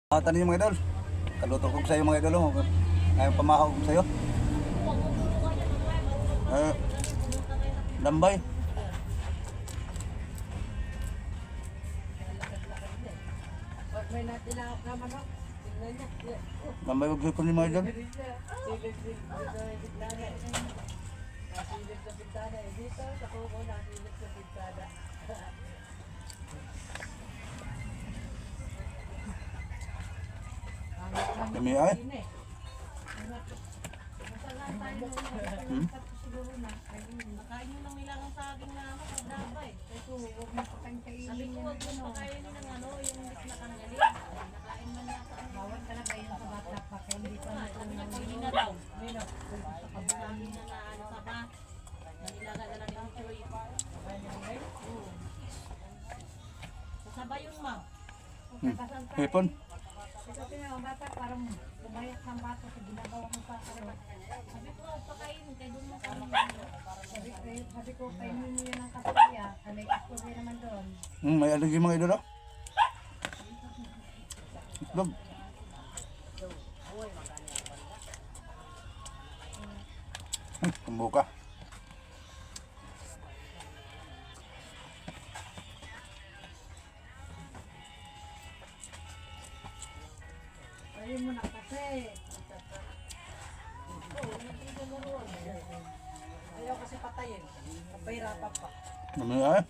Tanin mga idol. Kaluto ko sa iyo mga idol. Ngayon pamakaw ko sa iyo. Lambay. Lambay wag ko ni mga idol. Kami ay. Nakain nyo ng nilagang saging na makadabay. Sabi ko huwag mo pakainin ng ano, yung mix na kangali. Nakain man yata. Bawal talaga yun sa bata pa kaya hindi pa Hindi na daw. Sabi na na ano sa ba. Nanilaga na lang yung choy. Sabay yun ma. Hipon. Kasi nga bata parang bumayak ng bata sa ginagawa mo sa ano. Sabi ko pakainin kay doon mo kami. Sabi ko kainin niyo yan ng kapilya. May istorya naman doon. May allergy mga idol. Itlog. Kumbuka. Ayun mo na kasi. Ayaw kasi patayin. Kapahirapan pa. Kami ay.